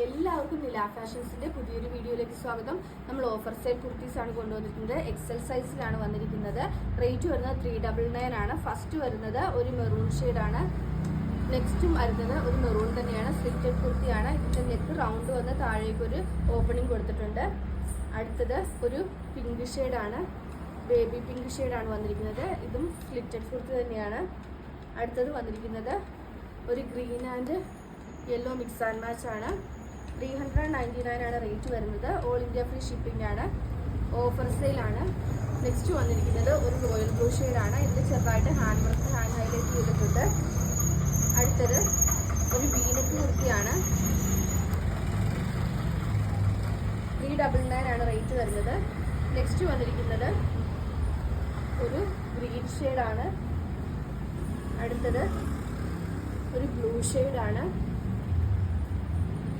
എല്ലാവർക്കും നില ഫാഷൻസിന്റെ പുതിയൊരു വീഡിയോയിലേക്ക് സ്വാഗതം. നമ്മൾ ഓഫർ സെയിൽ കുർത്തീസ് ആണ് കൊണ്ടുവന്നിരിക്കുന്നത്. എക്സൽ സൈസിലാണ് വന്നിരിക്കുന്നത്. റേറ്റ് വരുന്നത് 399 ആണ്. ഫസ്റ്റ് വരുന്നത് ഒരു മെറൂൺ ഷെയ്ഡാണ്. നെക്സ്റ്റും വരുന്നത് ഒരു മെറൂൺ തന്നെയാണ്. സ്ലിറ്റഡ് കുർത്തിയാണ്. ഇതിന്റെ നെക്ക് റൗണ്ട് വന്ന് താഴേക്ക് ഒരു ഓപ്പണിംഗ് കൊടുത്തിട്ടുണ്ട്. അടുത്തത് ഒരു പിങ്ക് ഷെയ്ഡാണ്. ബേബി പിങ്ക് ഷെയ്ഡാണ് വന്നിരിക്കുന്നത്. ഇതും സ്ലിറ്റഡ് കുർത്തി തന്നെയാണ്. അടുത്തത് വന്നിരിക്കുന്നത് ഒരു green and yellow mix and match ആണ്. 399 ആണ് റേറ്റ് വരുന്നത്. ഓൾ ഇന്ത്യ ഫ്രീ ഷിപ്പിംഗ് ആണ്. ഓഫർ സെയിലാണ്. നെക്സ്റ്റ് വന്നിരിക്കുന്നത് ഒരു റോയൽ ബ്ലൂ ഷെയ്ഡാണ്. ഇതിൽ ചെറുതായിട്ട് ഹാൻഡ് വർക്ക് ഹാൻഡ് ഹൈലൈറ്റ് ചെയ്തിട്ടുണ്ട്. അടുത്തത് ഒരു വീനക്ക് കുർത്തിയാണ്. 399 ആണ് റേറ്റ് വരുന്നത്. നെക്സ്റ്റ് വന്നിരിക്കുന്നത് ഒരു ഗ്രീൻ ഷെയ്ഡാണ്. അടുത്തത് ഒരു ബ്ലൂ ഷെയ്ഡാണ്.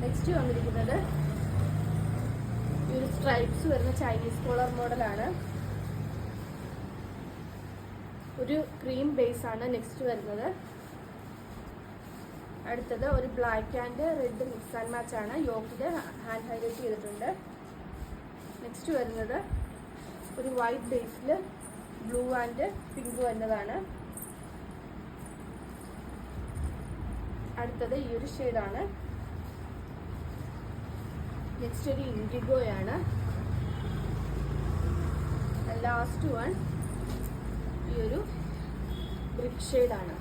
നെക്സ്റ്റ് വന്നിരിക്കുന്നത് ഒരു സ്ട്രൈപ്സ് വരുന്ന ചൈനീസ് കോളർ മോഡലാണ്. ഒരു ക്രീം ബേസ് ആണ് നെക്സ്റ്റ് വരുന്നത്. അടുത്തത് ഒരു black and red mix and match ആണ്. യോക്കിൽ ഹാൻഡ് ഹൈലൈറ്റ് ചെയ്തിട്ടുണ്ട്. നെക്സ്റ്റ് വരുന്നത് ഒരു white Basil blue and pink വരുന്നതാണ്. അടുത്തത് ഈ ഒരു ഷെയ്ഡാണ്. നെക്സ്റ്റ് ഒരു ഇൻഡിഗോയാണ്. ലാസ്റ്റ് വൺ ഈ ഒരു ബ്രിക്ക് ഷെയ്ഡാണ്.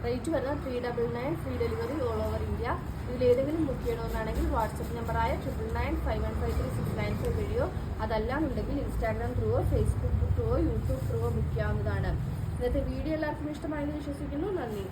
റേറ്റ് വരുന്നത് 399. Free delivery all over India. ഇതിലേതെങ്കിലും ബുക്ക് ചെയ്യണമെന്നാണെങ്കിൽ വാട്സപ്പ് നമ്പറായ 99951369 വീഡിയോ, അതല്ലാന്നുണ്ടെങ്കിൽ ഇൻസ്റ്റാഗ്രാം ത്രൂവോ ഫേസ്ബുക്ക് ത്രൂവോ യൂട്യൂബ് ത്രൂവോ ബുക്ക് ചെയ്യാവുന്നതാണ്. ഇന്നത്തെ വീഡിയോ എല്ലാവർക്കും ഇഷ്ടമായെന്ന് വിശ്വസിക്കുന്നു. നന്ദി.